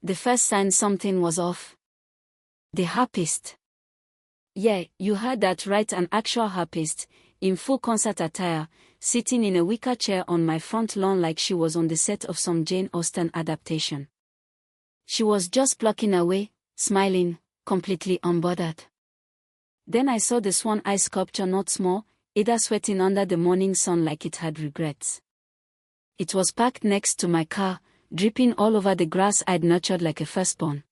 The first sign something was off. The harpist. Yeah, you heard that right, an actual harpist, in full concert attire, sitting in a wicker chair on my front lawn like she was on the set of some Jane Austen adaptation. She was just plucking away, smiling, completely unbothered. Then I saw the swan eye sculpture, not small, Ada sweating under the morning sun like it had regrets. It was parked next to my car, dripping all over the grass I'd nurtured like a firstborn.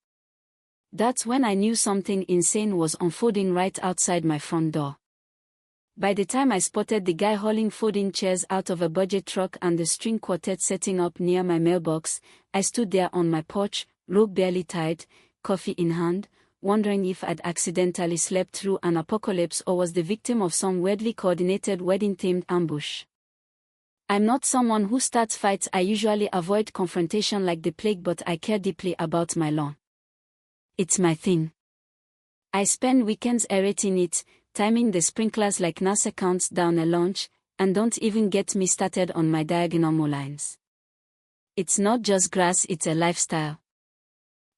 That's when I knew something insane was unfolding right outside my front door. By the time I spotted the guy hauling folding chairs out of a budget truck and the string quartet setting up near my mailbox, I stood there on my porch, robe barely tied, coffee in hand, wondering if I'd accidentally slept through an apocalypse or was the victim of some weirdly coordinated wedding-themed ambush. I'm not someone who starts fights. I usually avoid confrontation like the plague, but I care deeply about my lawn. It's my thing. I spend weekends aerating it, timing the sprinklers like NASA counts down a launch, and don't even get me started on my diagonal lines. It's not just grass, it's a lifestyle.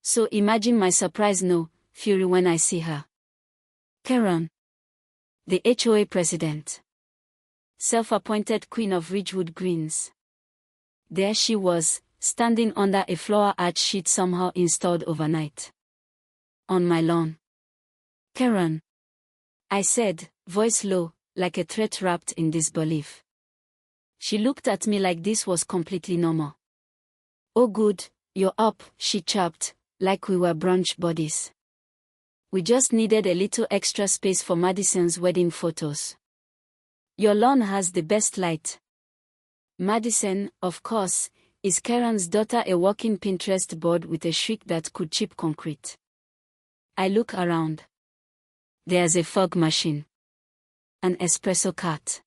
So imagine my surprise, no fury, when I see her. Karen, the HOA president. Self-appointed queen of Ridgewood Greens. There she was, standing under a flower arch sheet somehow installed overnight. On my lawn. Karen, I said, voice low, like a threat wrapped in disbelief. She looked at me like this was completely normal. Oh good, you're up, she chirped, like we were brunch buddies. We just needed a little extra space for Madison's wedding photos. Your lawn has the best light. Madison, of course, is Karen's daughter, a walking Pinterest board with a shriek that could chip concrete. I look around. There's a fog machine. An espresso cart.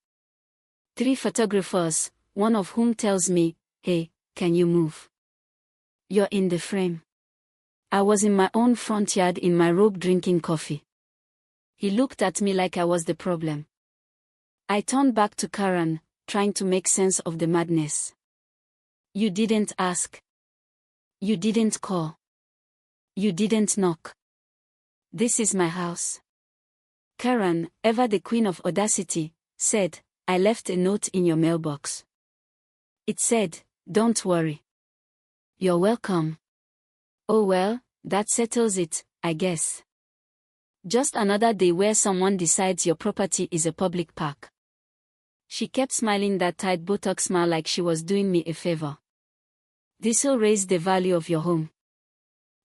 3 photographers, one of whom tells me, hey, can you move? You're in the frame. I was in my own front yard in my robe drinking coffee. He looked at me like I was the problem. I turned back to Karen, trying to make sense of the madness. You didn't ask. You didn't call. You didn't knock. This is my house. Karen, ever the queen of audacity, said, I left a note in your mailbox. It said, don't worry. You're welcome. Oh well, that settles it, I guess. Just another day where someone decides your property is a public park. She kept smiling that tight Botox smile like she was doing me a favor. This'll raise the value of your home.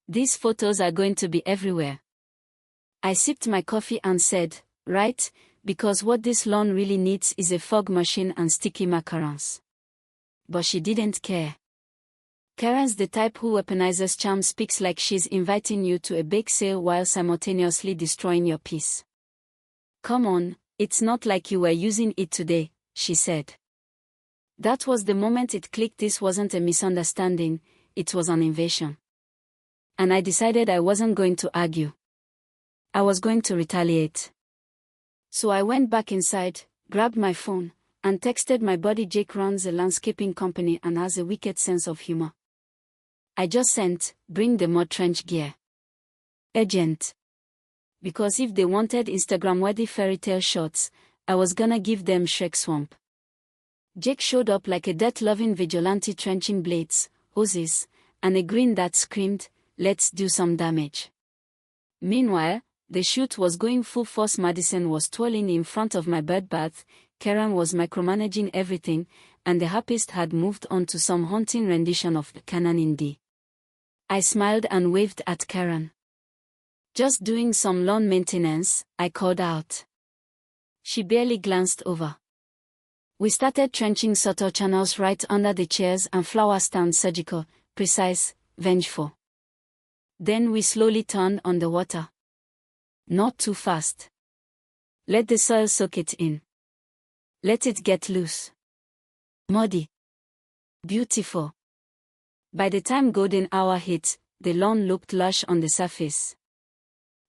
These photos are going to be everywhere. I sipped my coffee and said, right, because what this lawn really needs is a fog machine and sticky macarons. But she didn't care. Karen's the type who weaponizes charm, speaks like she's inviting you to a bake sale while simultaneously destroying your peace. Come on, it's not like you were using it today, she said. That was the moment it clicked. This wasn't a misunderstanding, it was an invasion. And I decided I wasn't going to argue. I was going to retaliate. So I went back inside, grabbed my phone, and texted my buddy Jake. Runs a landscaping company and has a wicked sense of humor. I just sent, bring the mud trench gear. Urgent. Because if they wanted Instagram-worthy fairy tale shots, I was gonna give them Shrek Swamp. Jake showed up like a death-loving vigilante, trenching blades, hoses, and a grin that screamed, let's do some damage. Meanwhile, the shoot was going full force. Madison was twirling in front of my birdbath, Karen was micromanaging everything, and the harpist had moved on to some haunting rendition of the Canon in D. I smiled and waved at Karen. Just doing some lawn maintenance, I called out. She barely glanced over. We started trenching subtle channels right under the chairs and flower stands, surgical, precise, vengeful. Then we slowly turned on the water. Not too fast. Let the soil soak it in. Let it get loose. Muddy. Beautiful. By the time golden hour hit, the lawn looked lush on the surface.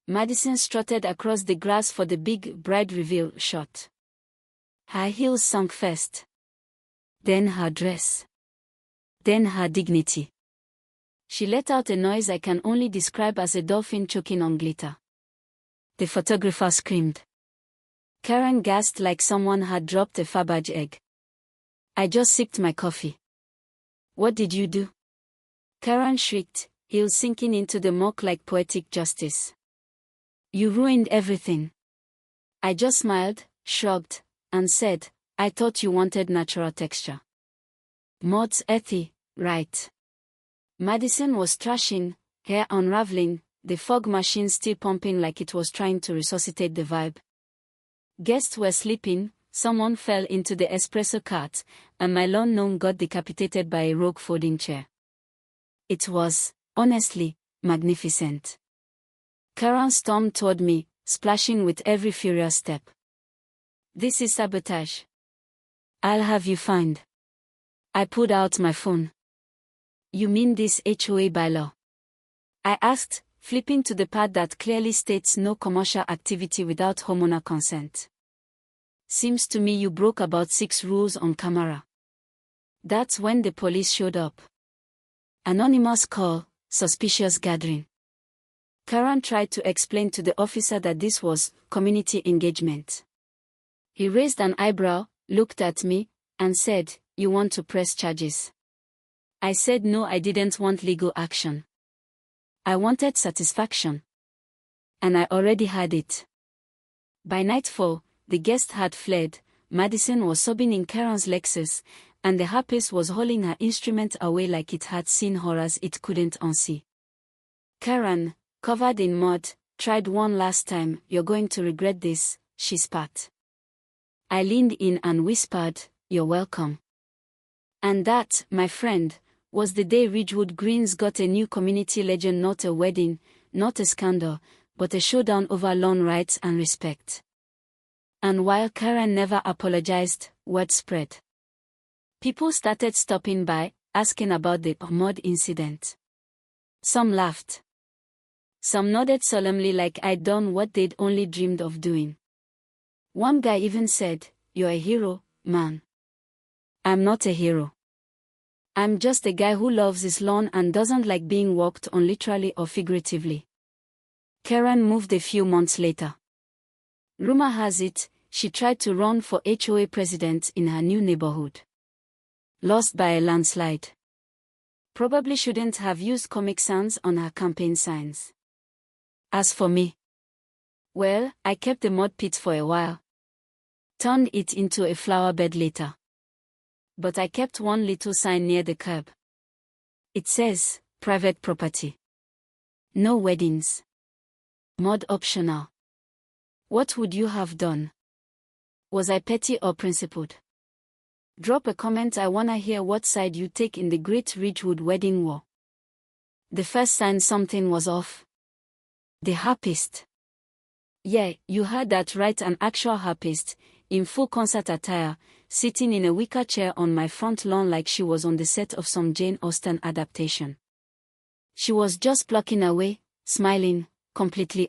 Madison strutted across the grass for the big bride reveal shot. Her heels sunk first. Then her dress. Then her dignity. She let out a noise I can only describe as a dolphin choking on glitter. The photographer screamed. Karen gasped like someone had dropped a Faberge egg. I just sipped my coffee. What did you do? Karen shrieked, heels sinking into the muck like poetic justice. You ruined everything. I just smiled, shrugged, and said, I thought you wanted natural texture. Maud's earthy, right? Madison was thrashing, hair unraveling, the fog machine still pumping like it was trying to resuscitate the vibe. Guests were sleeping, someone fell into the espresso cart, and my lone gnome got decapitated by a rogue folding chair. It was, honestly, magnificent. Karen stormed toward me, splashing with every furious step. This is sabotage. I'll have you fined. I pulled out my phone. You mean this HOA bylaw? I asked, flipping to the part that clearly states no commercial activity without homeowner consent. Seems to me you broke about 6 rules on camera. That's when the police showed up. Anonymous call, suspicious gathering. Karen tried to explain to the officer that this was community engagement. He raised an eyebrow, looked at me, and said, You want to press charges? I said no, I didn't want legal action. I wanted satisfaction. And I already had it. By nightfall, the guest had fled, Madison was sobbing in Karen's Lexus, and the harpist was hauling her instrument away like it had seen horrors it couldn't unsee. Karen, covered in mud, tried one last time. You're going to regret this, she spat. I leaned in and whispered, You're welcome. And that, my friend, was the day Ridgewood Greens got a new community legend. Not a wedding, not a scandal, but a showdown over lawn rights and respect. And while Karen never apologized, word spread. People started stopping by, asking about the mud incident. Some laughed. Some nodded solemnly like I'd done what they'd only dreamed of doing. One guy even said, You're a hero, man. I'm not a hero. I'm just a guy who loves his lawn and doesn't like being walked on literally or figuratively. Karen moved a few months later. Rumor has it, she tried to run for HOA president in her new neighborhood. Lost by a landslide. Probably shouldn't have used Comic Sans on her campaign signs. As for me, well, I kept the mud pit for a while. Turned it into a flower bed later. But I kept one little sign near the curb. It says, private property. No weddings. Mud optional. What would you have done? Was I petty or principled? Drop a comment. I wanna hear what side you take in the Great Ridgewood Wedding War. The first sign something was off. The harpist. Yeah, you heard that right, an actual harpist, in full concert attire, sitting in a wicker chair on my front lawn like she was on the set of some Jane Austen adaptation. She was just plucking away, smiling, completely